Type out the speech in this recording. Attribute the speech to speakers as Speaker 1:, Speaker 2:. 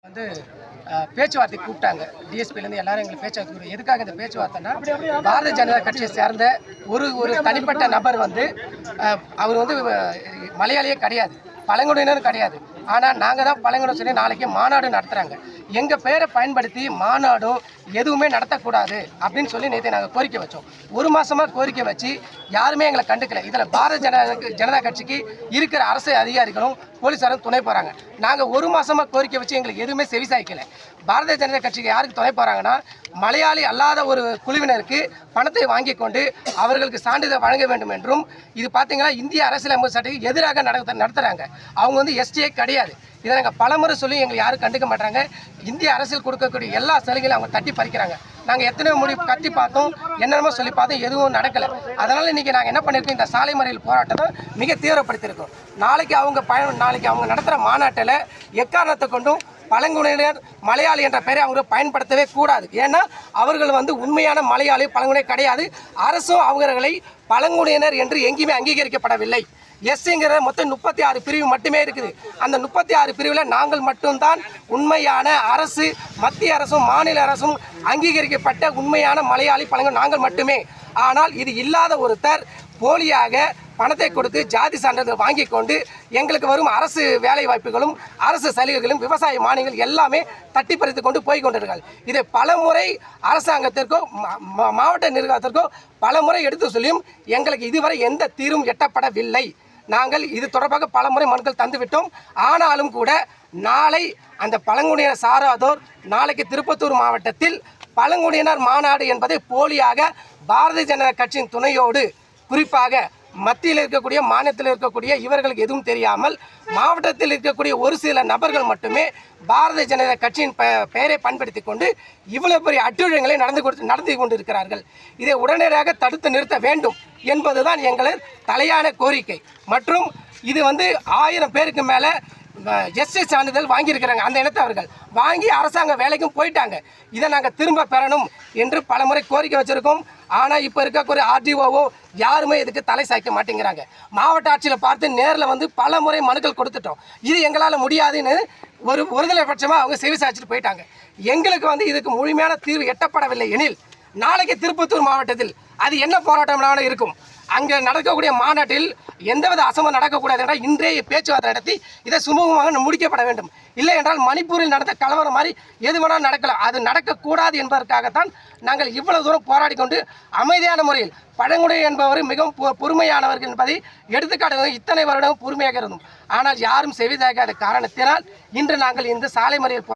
Speaker 1: வந்து பேச்சுவார்த்தை கூப்பிட்டாங்க. டிஎஸ்பிலேருந்து எல்லாரும் எங்களுக்கு பேச்சுவார்த்தை. எதுக்காக இந்த பேச்சுவார்த்தைன்னா, பாரதிய ஜனதா கட்சியை சேர்ந்த ஒரு தனிப்பட்ட நபர் வந்து அவர் வந்து மலையாளியே கிடையாது, பழங்குடியினரும் கிடையாது. ஆனால் நாங்கள் தான் பழங்குடியினர் சொல்லி நாளைக்கு மாநாடு நடத்துகிறாங்க. எங்கள் பேரை பயன்படுத்தி மாநாடும் எதுவுமே நடத்தக்கூடாது அப்படின்னு சொல்லி நேற்று நாங்கள் கோரிக்கை வச்சோம். ஒரு மாதமாக கோரிக்கை வச்சு யாருமே எங்களை கண்டுக்கல. இதில் பாரதிய ஜனதா கட்சிக்கு இருக்கிற அரசு அதிகாரிகளும் போலீஸாரும் துணை போகிறாங்க. நாங்கள் ஒரு மாதமாக கோரிக்கை வச்சு எங்களுக்கு எதுவுமே செவிசாய்க்கலை. பாரதிய ஜனதா கட்சிக்கு யாருக்கு துணை போகிறாங்கன்னா, மலையாளி அல்லாத ஒரு குழுவினருக்கு பணத்தை வாங்கி கொண்டு அவர்களுக்கு சான்றிதழ் வழங்க வேண்டும் என்றும், இது பார்த்தீங்கன்னா இந்திய அரசியலமைப்பு சட்டத்துக்கு எதிராக நடத்துகிறாங்க. அவங்க வந்து எஸ்டியே கிடையாது. இதை நாங்கள் பலமுறை சொல்லி எங்களை யாரும் கண்டுக்க மாட்டாங்க. இந்திய அரசியல் கொடுக்கக்கூடிய எல்லா சலுகைகளையும் அவங்க தட்டி பறிக்கிறாங்க. நாங்கள் எத்தனையோ முடி கட்டி பார்த்தோம், என்னென்னமோ சொல்லி பார்த்தோம், எதுவும் நடக்கலை. அதனால் இன்றைக்கி நாங்கள் என்ன பண்ணியிருக்கோம், இந்த சாலை மறியல் போராட்டத்தை மிக தீவிரப்படுத்தியிருக்கோம். நாளைக்கு அவங்க நடத்துகிற மாநாட்டில் எக்காரணத்தை கொண்டும் பழங்குடியினர் மலையாளி என்ற பெயரை அவங்க பயன்படுத்தவே கூடாது. ஏன்னா அவர்கள் வந்து உண்மையான மலையாளி பழங்குடியினர் கிடையாது. அரசும் அவர்களை பழங்குடியினர் என்று எங்கேயுமே அங்கீகரிக்கப்படவில்லை. எஸ்ங்கிற மொத்தம் 36 பிரிவு மட்டுமே இருக்குது. அந்த 36 பிரிவில் நாங்கள் மட்டும்தான் உண்மையான அரசு, மத்திய அரசும் மாநில அரசும் அங்கீகரிக்கப்பட்ட உண்மையான மலையாளி பழங்குடி நாங்கள் மட்டுமே. ஆனால் இது இல்லாத ஒருத்தர் போலியாக பணத்தை கொடுத்து ஜாதி சான்றிதழ் வாங்கி கொண்டு எங்களுக்கு வரும் அரசு வேலை வாய்ப்புகளும் அரசு சலுகைகளும் விவசாய மானியங்கள் எல்லாமே தட்டி பறித்து கொண்டு போய் கொண்டிருக்கிறார்கள். இதை பலமுறை அரசாங்கத்திற்கோ மாவட்ட நிர்வாகத்திற்கோ பலமுறை எடுத்து சொல்லியும் எங்களுக்கு இதுவரை எந்த தீர்வும் எட்டப்படவில்லை. நாங்கள் இது தொடர்பாக பலமுறை மனுக்கள் தந்துவிட்டோம். ஆனாலும் கூட நாளை அந்த பழங்குடியினர் சாராதோர் நாளைக்கு திருப்பத்தூர் மாவட்டத்தில் பழங்குடியினர் மாநாடு என்பதை போலியாக பாரதிய ஜனதா கட்சியின் துணையோடு, குறிப்பாக மத்தியில் இருக்கக்கூடிய மாநிலத்தில் இருக்கக்கூடிய இவர்களுக்கு எதுவும் தெரியாமல் மாவட்டத்தில் இருக்கக்கூடிய ஒரு சில நபர்கள் மட்டுமே பாரதிய ஜனதா கட்சியின் பெயரை பயன்படுத்தி கொண்டு இவ்வளவு பெரிய அட்டுழியங்களை நடந்து கொண்டிருக்கிறார்கள். இதை உடனடியாக தடுத்து நிறுத்த வேண்டும் என்பதுதான் எங்களது தலையான கோரிக்கை. மற்றும் இது வந்து 1000 பேருக்கு மேலே எஸ்சி சான்றிதழ் வாங்கியிருக்கிறாங்க. அந்த இனத்தை அவர்கள் வாங்கி அரசாங்க வேலைக்கும் போயிட்டாங்க. இதை நாங்கள் திரும்ப பெறணும் என்று பலமுறை கோரிக்கை வச்சுருக்கோம். ஆனால் இப்போ இருக்கக்கூடிய ஆர்டிஓவோ யாருமே இதுக்கு தலை சாய்க்க மாட்டேங்கிறாங்க. மாவட்ட ஆட்சியில் பார்த்து நேரில் வந்து பல முறை மனுக்கள் கொடுத்துட்டோம். இது எங்களால் முடியாதுன்னு ஒருதலை பட்சமாக அவங்க செவி சாய்ச்சிட்டு போயிட்டாங்க. எங்களுக்கு வந்து இதுக்கு முழுமையான தீர்வு எட்டப்படவில்லை எனில் நாளைக்கு திருப்பத்தூர் மாவட்டத்தில் அது என்ன போராட்டம்னாலும் இருக்கும். அங்கே நடக்கக்கூடிய மாநாட்டில் எந்தவித அசம்பவம் நடக்கக்கூடாது என்றால் இன்றைய பேச்சுவார்த்தை நடத்தி இதை சுமூகமாக முடிக்கப்பட வேண்டும். இல்லை என்றால் மணிப்பூரில் நடந்த கலவரம் மாதிரி எது வேணாலும் நடக்கலாம். அது நடக்கக்கூடாது என்பதற்காகத்தான் நாங்கள் இவ்வளவு தூரம் போராடி கொண்டு அமைதியான முறையில் பழங்குடி என்பவர் மிகவும் பொறுமையானவர்கள் என்பதை எடுத்துக்காட்டு இத்தனை வருடம் பொறுமையாக இருந்தோம். ஆனால் யாரும் செவிதாகாத காரணத்தினால் இன்று நாங்கள் இந்த சாலை மறியல்